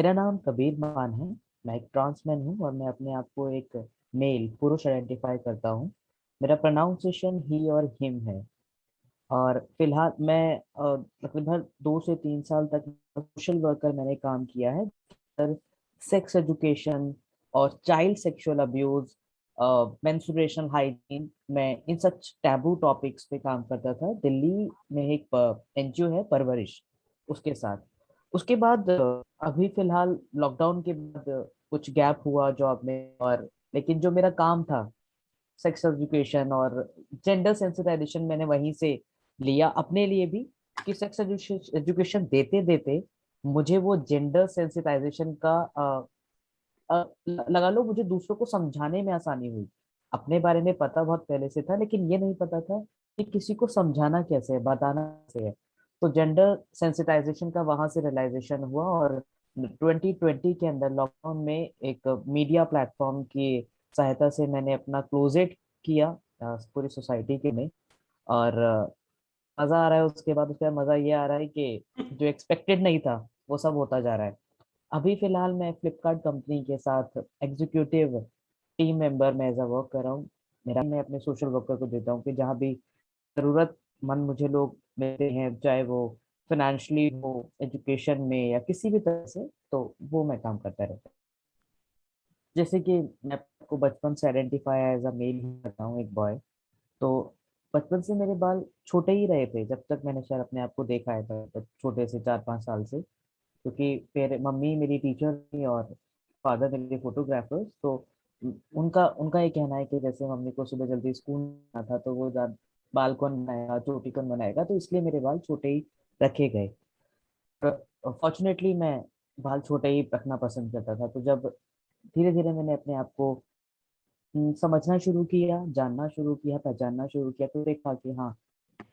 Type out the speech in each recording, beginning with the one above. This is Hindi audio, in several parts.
मेरा नाम कबीर मान है। मैं एक ट्रांसमैन हूँ और मैं अपने आप को एक मेल पुरुष आइडेंटिफाई करता हूँ। मेरा प्रोनाउंसिएशन ही और हिम है। और फिलहाल मैं तकरीबन 2 से 3 साल तक सोशल वर्कर मैंने काम किया है। सेक्स एजुकेशन और चाइल्ड सेक्सुअल अब्यूज, मेंस्ट्रुएशनल हाइजीन, मैं इन सच टैबू टॉपिक्स पे काम करता था। दिल्ली में एक एनजीओ है परवरिश, उसके साथ। उसके बाद अभी फिलहाल लॉकडाउन के बाद कुछ गैप हुआ जॉब में। और लेकिन जो मेरा काम था सेक्स एजुकेशन और जेंडर सेंसिटाइजेशन, मैंने वहीं से लिया अपने लिए भी। कि सेक्स एजुकेशन देते देते मुझे वो जेंडर सेंसिटाइजेशन का लगा लो, मुझे दूसरों को समझाने में आसानी हुई। अपने बारे में पता बहुत पहले से था, लेकिन ये नहीं पता था कि किसी को समझाना कैसे है, बताना कैसे है। तो जेंडर सेंसिटाइजेशन का वहां से रियलाइजेशन हुआ। और 2020 के अंदर लॉकडाउन में एक मीडिया प्लेटफॉर्म की सहायता से मैंने अपना क्लोजेट किया पूरी सोसाइटी के में। और मजा आ रहा है। उसके बाद मजा ये आ रहा है कि जो एक्सपेक्टेड नहीं था वो सब होता जा रहा है। अभी फिलहाल मैं फ्लिपकार्ट कंपनी के साथ एग्जीक्यूटिव टीम मेंबर में एज अ वर्क कर रहा हूँ। मेरा मैं अपने सोशल वर्कर को देता हूँ कि जहाँ भी जरूरतमंद मुझे लोग मिलते हैं, चाहे वो फाइनेंशियली हो, एजुकेशन में, या किसी भी तरह से, तो वो मैं काम करता रहता हूँ। जैसे कि मैं आपको बचपन से आइडेंटिफाई एज अ मेल ही करता हूँ, एक बॉय। तो बचपन से मेरे बाल छोटे ही रहे थे, जब तक मैंने शायद अपने आप को देखा है था, तब छोटे से 4-5 साल से। क्योंकि फिर मम्मी मेरी टीचर थी और फादर मेरे फोटोग्राफर्स। तो उनका उनका ये कहना है कि जैसे मम्मी को सुबह जल्दी स्कूल जाना था, तो वो बाल कौन बनाएगा, चोटी कौन बनाएगा, तो इसलिए मेरे बाल छोटे ही रखे गए। फॉर्चुनेटली मैं बाल छोटे ही रखना पसंद करता था। तो जब धीरे धीरे मैंने अपने आप को समझना शुरू किया, जानना शुरू किया, पहचानना शुरू किया, तो देखा कि हाँ,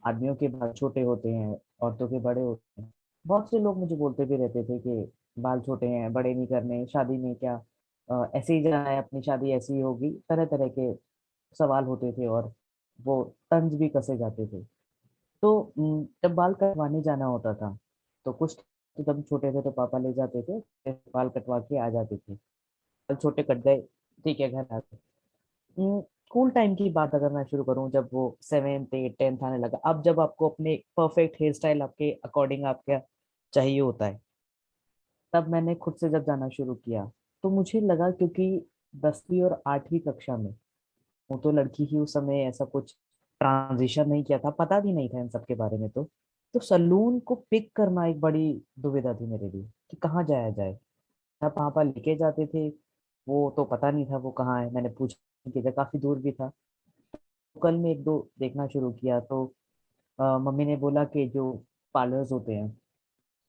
आदमियों के बाल छोटे होते हैं, औरतों के बड़े होते हैं। बहुत से लोग मुझे बोलते भी रहते थे कि बाल छोटे हैं, बड़े नहीं करने, शादी में क्या, ऐसे ही जाना है, अपनी शादी ऐसी ही होगी, तरह तरह के सवाल होते थे। और वो तंज भी कसे जाते थे। तो जब बाल कटवाने जाना होता था, तो कुछ, तो जब छोटे थे तो पापा ले जाते थे, फिर बाल कटवा के आ जाते थे। बाल छोटे कट गए, ठीक है, घर आ गए। स्कूल टाइम की बात अगर मैं शुरू करूं, जब वो 7th 8th 10th आने लगा, अब जब आपको अपने परफेक्ट हेयर स्टाइल आपके अकॉर्डिंग आपका चाहिए होता है, तब मैंने खुद से जब जाना शुरू किया, तो मुझे लगा, क्योंकि 10वीं और 8वीं कक्षा में हूँ, तो लड़की ही उस समय ऐसा कुछ ट्रांजिशन नहीं किया था, पता भी नहीं था इन सब के बारे में। तो सलून को पिक करना एक बड़ी दुविधा थी मेरे लिए कि कहाँ जाया जाए। अब पापा लेके जाते थे, वो तो पता नहीं था वो कहाँ है। मैंने पूछा कि काफी दूर भी था। कल में एक दो देखना शुरू किया, तो मम्मी ने बोला कि जो पार्लर्स होते हैं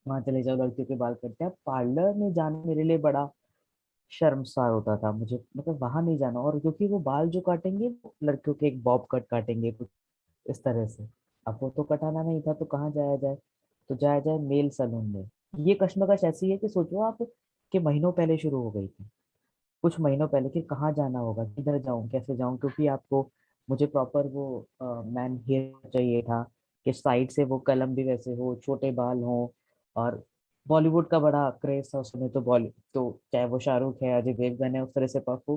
वहां चले जाओ, लड़कियों के बाल कटते हैं। पार्लर में जाना मेरे लिए बड़ा शर्मसार होता था, मुझे मतलब वहां नहीं जाना। और क्योंकि वो बाल जो काटेंगे, वो लड़कियों के एक बॉब कट काटेंगे कुछ इस तरह से। अब वो तो कटाना नहीं था, तो कहाँ जाया जाए? तो जाया जाए मेल सलून में। ये कश्मकश ऐसी है कि सोचो आप, कि महीनों पहले शुरू हो गई थी, कुछ महीनों पहले, कि कहाँ जाना होगा, किधर जाऊं, कैसे जाऊं। क्योंकि आपको, मुझे प्रॉपर वो मैन हेयर चाहिए था, कि साइड से वो कलम भी वैसे हो, छोटे बाल हो। और बॉलीवुड का बड़ा क्रेज था उस समय, तो बॉली तो चाहे वो शाहरुख है, अजय देवगन है, उस तरह से पफ हो,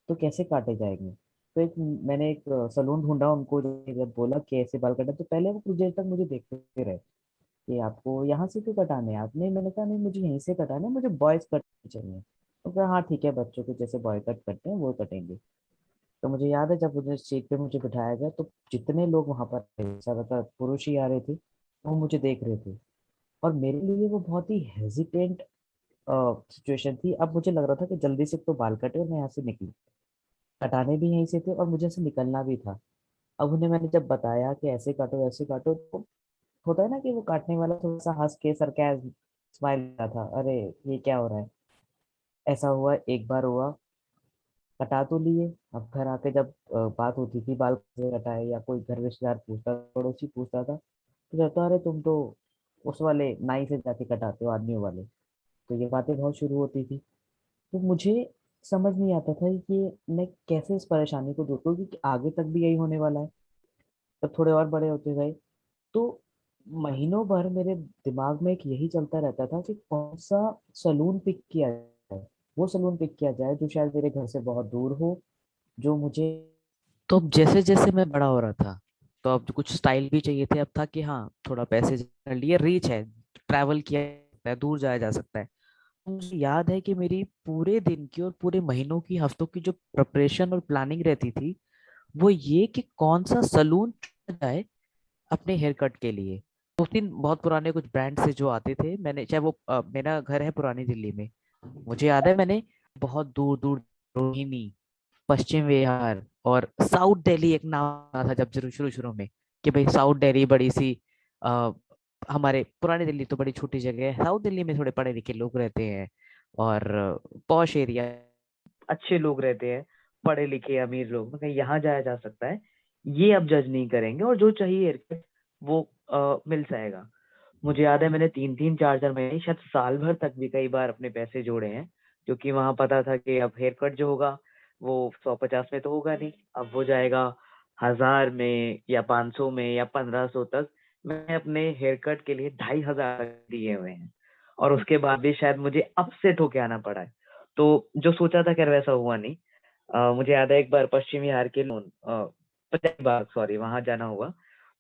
तो कैसे काटे जाएंगे? तो मैंने एक सलून ढूंढा, उनको जब बोला कि ऐसे बाल कटा, तो पहले वो कुछ देर तक मुझे देखते रहे कि आपको यहाँ से क्यों कटाने हैं आपने। मैंने कहा नहीं, मुझे यहीं से कटाना है, मुझे बॉयज कट चाहिए। तो कहा हाँ ठीक है, बच्चों के जैसे बॉय कट करते हैं वो कटेंगे। तो मुझे याद है, जब मुझे सीट पे मुझे बिठाया गया, तो जितने लोग वहां पर थे, ज्यादातर पुरुष ही आ रहे थे, वो मुझे देख रहे थे। और मेरे लिए वो बहुत ही हेजिटेंट सिचुएशन थी। अब मुझे लग रहा था कि जल्दी से तो बाल कटे और मैं यहाँ से निकलूं। कटाने भी यहीं से थे और मुझे ऐसे निकलना भी था। अब उन्हें मैंने जब बताया कि ऐसे काटो ऐसे काटो, तो होता है ना कि वो काटने वाला थोड़ा सा हंस के सरकाज़्म स्माइल था, अरे ये क्या हो रहा है। ऐसा हुआ, एक बार हुआ, कटा तो लिए। अब घर आके जब बात होती थी बाल कैसे कटाए, या कोई घर रिश्तेदार पूछता, पड़ोसी पूछता था, तो कहता अरे तुम तो उस वाले नाई से जाके कटाते हो, आदमियों वाले। तो ये बातें बहुत शुरू होती थी। तो मुझे समझ नहीं आता था कि मैं कैसे इस परेशानी को दूर करूं, क्योंकि आगे तक भी यही होने वाला है। तब थोड़े और बड़े होते गए, तो महीनों भर मेरे दिमाग में एक यही चलता रहता था कि कौन सा सलून पिक किया जाए, वो सलून पिक किया जाए जो शायद मेरे घर से बहुत दूर हो, जो मुझे। तो अब जैसे जैसे मैं बड़ा हो रहा था, तो अब कुछ स्टाइल भी चाहिए थे। अब था कि हाँ, थोड़ा पैसे कर लिए, रीच है, ट्रैवल किया जा सकता है, दूर जाया जा सकता है। तो मुझे याद है कि मेरी पूरे दिन की और पूरे महीनों की, हफ्तों की जो प्रिपरेशन और प्लानिंग रहती थी, वो ये कि कौन सा सलून चुना जाए अपने हेयर कट के लिए। दो तीन बहुत पुराने कुछ ब्रांड से जो आते थे, मैंने चाहे वो मेरा घर है पुरानी दिल्ली में, मुझे याद है मैंने बहुत दूर दूर, रोहिणी, पश्चिम विहार और साउथ दिल्ली एक नाम आता था जब शुरू शुरू शुरू में, कि भाई साउथ दिल्ली बड़ी सी, आ, हमारे पुरानी दिल्ली तो बड़ी छोटी जगह है, साउथ दिल्ली में थोड़े पढ़े लिखे लोग रहते हैं, और पॉश एरिया, अच्छे लोग रहते हैं, पढ़े लिखे अमीर लोग, मैं कहीं यहाँ जाया जा सकता है। ये अब जज नहीं करेंगे, और जो चाहिए हेयर वो मिल जाएगा। मुझे याद है मैंने 3-3 4-4 महीने, शायद साल भर तक भी कई बार अपने पैसे जोड़े हैं, क्योंकि वहां पता था कि अब हेयर कट जो होगा वो 150 में तो होगा नहीं, अब वो जाएगा 1000 में या 500 में या 1500 तक। मैंने अपने हेयर कट के लिए 2500 दिए हुए हैं, और उसके बाद भी शायद मुझे अपसेट होके आना पड़ा है। तो जो सोचा था खैर वैसा हुआ नहीं। मुझे याद है एक बार पश्चिम बिहार के लोन, बाग सॉरी, वहां जाना हुआ।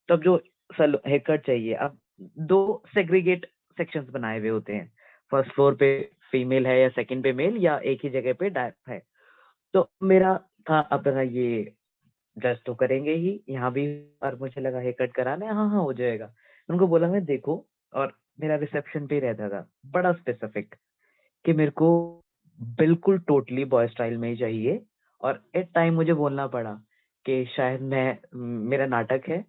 तब जो सल हेयर कट चाहिए, अब दो सेग्रीगेट सेक्शंस बनाए हुए होते हैं, फर्स्ट फ्लोर पे फीमेल है या सेकंड पे मेल, या एक ही जगह पे है। तो मेरा था अब ये जज तो करेंगे ही यहाँ भी, और मुझे लगा हेयर कट कराना है, हाँ हाँ हो जाएगा। उनको बोला मैं देखो, और मेरा रिसेप्शन पे ही रहता था, बड़ा स्पेसिफिक, कि मेरे को बिल्कुल टोटली बॉय स्टाइल में ही चाहिए। और एट टाइम मुझे बोलना पड़ा कि शायद मेरा नाटक है,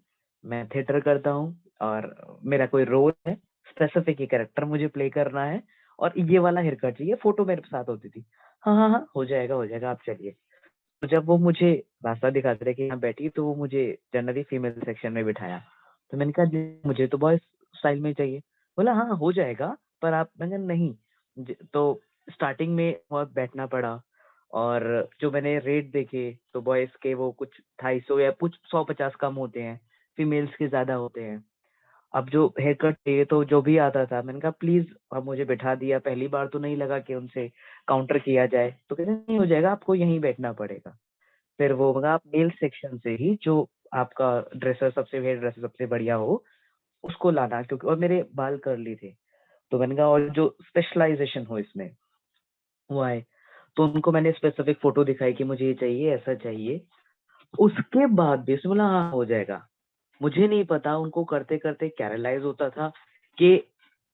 मैं थिएटर करता हूँ, और मेरा कोई रोल है, स्पेसिफिक ही कैरेक्टर मुझे प्ले करना है, और ये वाला हेयर कट चाहिए। फोटो मेरे साथ होती थी, हाँ हाँ हाँ हो जाएगा आप चलिए। तो जब वो मुझे रास्ता दिखाते रहे कि यहाँ बैठी, तो वो मुझे जनरली फीमेल सेक्शन में बिठाया। तो मैंने कहा जी मुझे तो बॉयज स्टाइल में चाहिए। बोला हाँ हो जाएगा, पर आप, मैंने कहा नहीं। तो स्टार्टिंग में बहुत बैठना पड़ा, और जो मैंने रेट देखे तो बॉयज के वो कुछ 250 या कुछ 150 कम होते हैं, फीमेल्स के ज्यादा होते हैं। अब जो हेयर कट चाहिए तो जो भी आता था, मैंने कहा प्लीज, अब मुझे बैठा दिया, पहली बार तो नहीं लगा कि उनसे काउंटर किया जाए, तो कहते नहीं हो जाएगा, आपको यहीं बैठना पड़ेगा। फिर वो मगा आप मेल सेक्शन से ही, जो आपका ड्रेसर सबसे, हेयर ड्रेसर सबसे बढ़िया हो उसको लाना, क्योंकि और मेरे बाल कर्ली थे। तो मैंने कहा और जो स्पेशलाइजेशन हो इसमें वो आए। तो उनको मैंने स्पेसिफिक फोटो दिखाई कि मुझे ये चाहिए, ऐसा चाहिए। उसके बाद भी उसने बोला हाँ हो जाएगा। मुझे नहीं पता उनको करते करते क्या रियलाइज होता था कि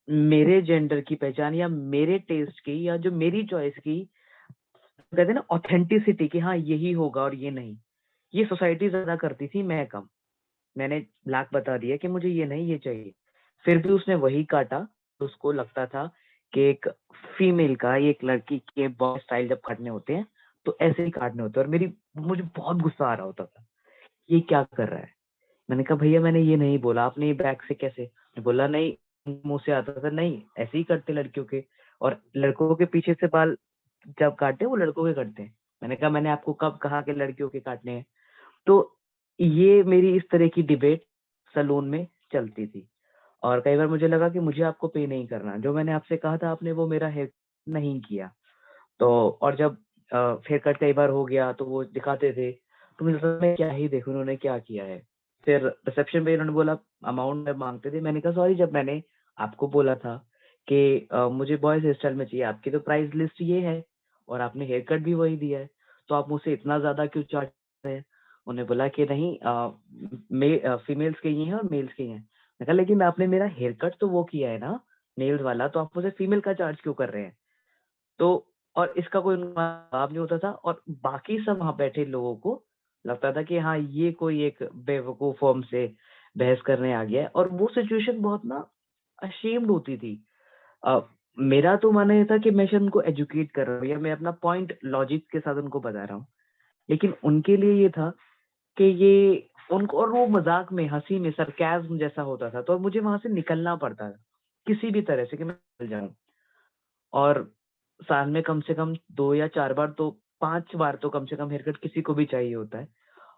मेरे जेंडर की पहचान, या मेरे टेस्ट की, या जो मेरी चॉइस की, कहते हैं ना ऑथेंटिसिटी, कि हाँ यही होगा और ये नहीं, ये सोसाइटी ज्यादा करती थी, मैं कम। मैंने लाख बता दिया कि मुझे ये नहीं, ये चाहिए, फिर भी उसने वही काटा। तो उसको लगता था कि एक फीमेल का, एक लड़की के बॉय स्टाइल जब काटने होते हैं तो ऐसे ही काटने होते हैं। और मुझे बहुत गुस्सा आ रहा होता था, ये क्या कर रहा है। मैंने कहा भैया मैंने ये नहीं बोला, आपने ये बैक से कैसे, बोला नहीं मुंह से आता था, नहीं ऐसे ही करते लड़कियों के, और लड़कों के पीछे से बाल जब काटते वो लड़कों के करते हैं। मैंने कहा मैंने आपको कब कहा कि लड़कियों के काटने हैं। तो ये मेरी इस तरह की डिबेट सलून में चलती थी। और कई बार मुझे लगा कि मुझे आपको पे नहीं करना, जो मैंने आपसे कहा था आपने वो मेरा हेयर नहीं किया। तो और जब हेयर कट कई बार हो गया तो वो दिखाते थे, तो मुझे लगा मैं क्या ही देखूं उन्होंने क्या किया है। फिर रिसेप्शन पे उन्होंने बोला अमाउंट में मांगते थे, मैंने कहा सॉरी, जब मैंने आपको बोला था कि मुझे बॉयज हेयर स्टाइल में चाहिए, आपकी तो प्राइस लिस्ट ये है और आपने हेयर कट भी वही दिया है, तो आप मुझसे इतना ज्यादा क्यों चार्ज कर रहे हैं। उन्होंने बोला कि नहीं, फीमेल्स के ये हैं और मेल्स के ये हैं। मैंने कहा लेकिन आपने मेरा हेयर कट तो वो किया है ना, नेल्स वाला, तो आप मुझे फीमेल का चार्ज क्यों कर रहे हैं। तो और इसका कोई जवाब नहीं होता था, और बाकी सब वहां बैठे लोगों को लगता था कि हाँ ये कोई एक बेवकूफ फॉर्म से बहस करने आ गया है। और वो सिचुएशन बहुत ना अशेम्ड होती थी। अ, मेरा तो मानना ये था कि मैं शायद उनको एजुकेट कर रहा हूँ, या मैं अपना पॉइंट लॉजिक के साथ उनको बता रहा हूँ, लेकिन उनके लिए ये था कि ये उनको, और वो मजाक में, हंसी में, सरकाज़्म जैसा होता था, तो मुझे वहां से निकलना पड़ता था किसी भी तरह से कि मैं निकल जाऊं। और साल में कम से कम 2 या 4 बार तो, 5 बार तो कम से कम हेयर कट किसी को भी चाहिए होता है।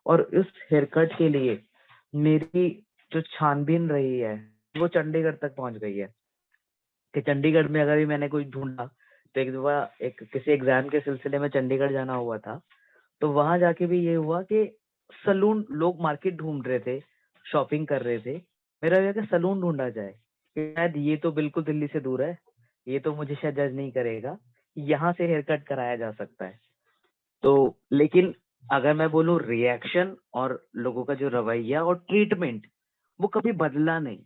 और इस हेयर कट के लिए मेरी जो छानबीन रही है, वो चंडीगढ़ तक पहुंच गई है कि चंडीगढ़ में अगर भी मैंने कुछ ढूंढा तो एक दफा एक किसी एग्जाम के सिलसिले में चंडीगढ़ जाना हुआ था, तो वहां जाके भी ये हुआ कि सलून, लोग मार्केट ढूंढ रहे थे, शॉपिंग कर रहे थे, मेरा ये कि सलून ढूंढा जाए कि शायद ये तो बिल्कुल दिल्ली से दूर है, ये तो मुझे शायद जज नहीं करेगा, यहाँ से हेयर कट कराया जा सकता है। तो लेकिन अगर मैं बोलूं रिएक्शन और लोगों का जो रवैया और ट्रीटमेंट, वो कभी बदला नहीं।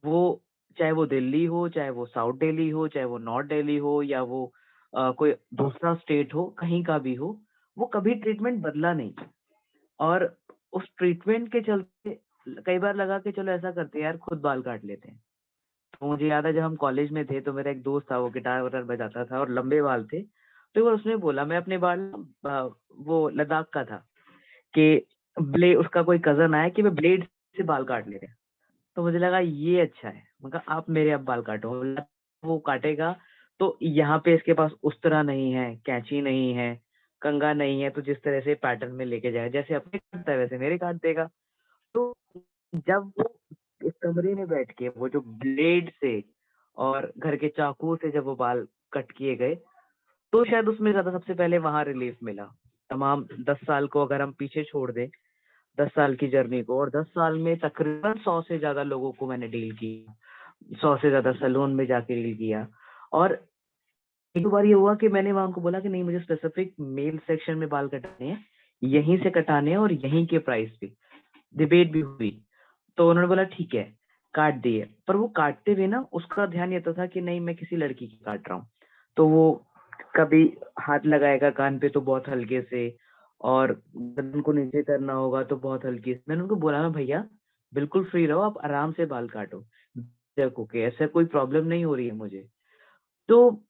वो चाहे वो दिल्ली हो, चाहे वो साउथ दिल्ली हो, चाहे वो नॉर्थ दिल्ली हो, या वो कोई दूसरा स्टेट हो, कहीं का भी हो, वो कभी ट्रीटमेंट बदला नहीं। और उस ट्रीटमेंट के चलते कई बार लगा कि चलो ऐसा करते हैं यार, खुद बाल काट लेते हैं। तो मुझे याद है जब हम कॉलेज में थे तो मेरा एक दोस्त था, वो गिटार वाटार बजाता था और लंबे बाल थे, तो एक बार उसने बोला, मैं अपने बाल वो लद्दाख का था, कि ब्ले उसका कोई कजन आया कि मैं ब्लेड से बाल काट ले रहे हैं। तो मुझे लगा ये अच्छा है, मगर आप मेरे अब बाल काटो। वो काटेगा तो यहाँ पे इसके पास उस तरह नहीं है, कैंची नहीं है, कंघा नहीं है, तो जिस तरह से पैटर्न में लेके जाए, जैसे अपने काटता है वैसे मेरे काट देगा। तो जब वो इस कमरे में बैठ के वो जो ब्लेड से और घर के चाकू से जब वो बाल कट किए गए, तो शायद उसमें ज्यादा सबसे पहले वहां रिलीफ मिला। तमाम 10 साल को अगर हम पीछे छोड़ दें, 10 साल की जर्नी को, और 10 साल में तकरीबन 100 से ज्यादा लोगों को मैंने डील किया, 100 से ज्यादा सैलून में जाके डील किया। और एक दो बार ये हुआ कि मैंने वहां उनको बोला कि नहीं, मुझे स्पेसिफिक मेल सेक्शन में बाल कटाने हैं, यहीं से कटाने हैं और यहीं के प्राइस पे। डिबेट भी हुई, तो उन्होंने बोला ठीक है, काट दिए। पर वो काटते हुए ना उसका ध्यान ये तो था कि नहीं, मैं किसी लड़की की काट रहा हूँ, तो वो कभी हाथ लगाएगा कान पे तो बहुत हल्के से, और गर्दन को नीचे करना होगा तो बहुत हल्के से। मैंने उनको बोला, मैं भैया बिल्कुल फ्री रहो, आप आराम से बाल काटो, देखो कि ऐसा कोई प्रॉब्लम नहीं हो रही है मुझे। तो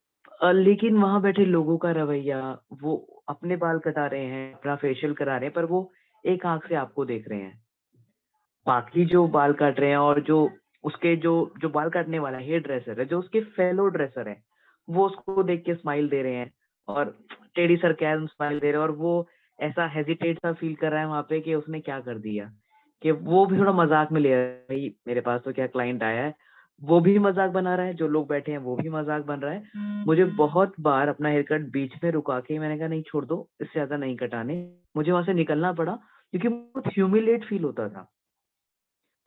लेकिन वहां बैठे लोगों का रवैया, वो अपने बाल कटा रहे हैं, अपना फेशियल करा रहे हैं, पर वो एक आंख से आपको देख रहे हैं। बाकी जो बाल काट रहे हैं और जो उसके जो जो बाल काटने वाला हेयर ड्रेसर है, जो उसके फेलो ड्रेसर है, वो उसको देख के स्माइल दे रहे हैं और टेढ़ी सरकैज़म स्माइल दे रहे हैं, और वो ऐसा हेजिटेट सा फील कर रहा है वहां पे कि उसने क्या कर दिया, कि वो भी थोड़ा मजाक में ले रहा है, भाई मेरे पास तो क्या क्लाइंट आया है। वो भी मजाक बना रहा है, जो लोग बैठे हैं वो भी मजाक बन रहा है। मुझे बहुत बार अपना हेयर कट बीच में रुका के मैंने कहा नहीं, छोड़ दो, इससे ज्यादा नहीं कटाने। मुझे वहां से निकलना पड़ा क्योंकि बहुत ह्यूमिलेट फील होता था।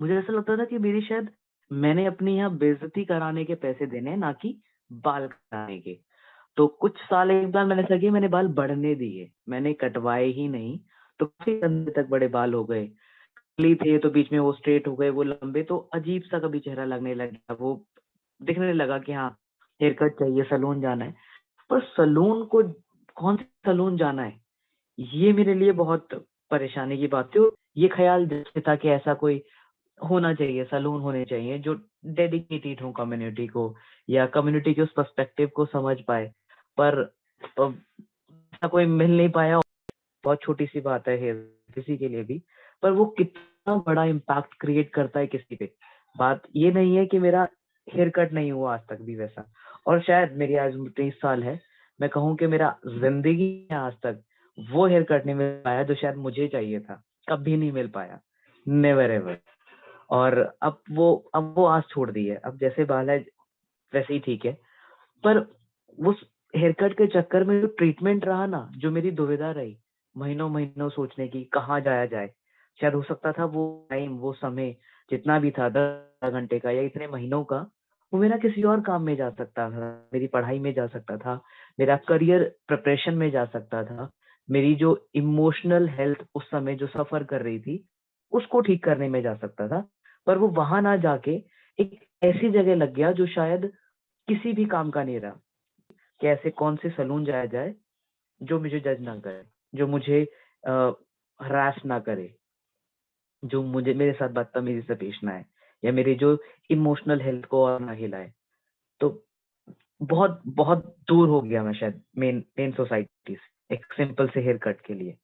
मुझे ऐसा लगता था कि मेरी शायद मैंने अपने यहाँ बेइज्जती कराने के पैसे देने हैं, ना कि बाल कटाने के। तो कुछ साल एक बार मैंने ऐसा किया, मैंने बाल बढ़ने दिए, मैंने कटवाए ही नहीं। तो काफी लंबे तक बड़े बाल हो गए, curly थे तो बीच में वो स्ट्रेट हो गए, वो लंबे, तो अजीब सा कभी चेहरा लगने लग गया, वो दिखने लगा कि हाँ हेयर कट चाहिए, सलून जाना है। पर सलून को, कौन से सलून जाना है, ये मेरे लिए बहुत परेशानी की बात थी। और ये ख्याल दिल से था कि ऐसा कोई होना चाहिए, सलून होने चाहिए जो डेडिकेटेड हो कम्युनिटी को, या कम्युनिटी के उस पर्सपेक्टिव को समझ पाए। पर ऐसा कोई मिल नहीं पाया। बहुत छोटी सी बात है हेयर किसी के लिए भी, पर वो कितना बड़ा इम्पैक्ट क्रिएट करता है किसी पे। बात ये नहीं है कि मेरा हेयर कट नहीं हुआ आज तक भी वैसा, और शायद मेरी आज 30 साल है, मैं कहूँ कि मेरा जिंदगी में आज तक वो हेयर कट नहीं मिल पाया जो शायद मुझे चाहिए था, कभी नहीं मिल पाया, नेवर एवर। और अब वो आस छोड़ दी है, अब जैसे बाल है वैसे ही ठीक है। पर उस हेयर कट के चक्कर में जो ट्रीटमेंट रहा ना, जो मेरी दुविधा रही, महीनों महीनों सोचने की कहाँ जाया जाए, शायद हो सकता था वो टाइम, वो समय जितना भी था, 10 घंटे का या इतने महीनों का, वो मेरा किसी और काम में जा सकता था, मेरी पढ़ाई में जा सकता था, मेरा करियर प्रिपरेशन में जा सकता था, मेरी जो इमोशनल हेल्थ उस समय जो सफर कर रही थी उसको ठीक करने में जा सकता था। पर वो वहां ना जाके एक ऐसी जगह लग गया जो शायद किसी भी काम का नहीं रहा, कि ऐसे कौन से सलून जाया जाए जो मुझे जज ना करे, जो मुझे हरास ना करे, जो मुझे मेरे साथ बदतमीजी से पेश ना आए, या मेरे जो इमोशनल हेल्थ को और ना हिलाए। तो बहुत बहुत दूर हो गया मैं शायद मेन मेन सोसाइटी से, एक सिंपल से हेयर कट के लिए।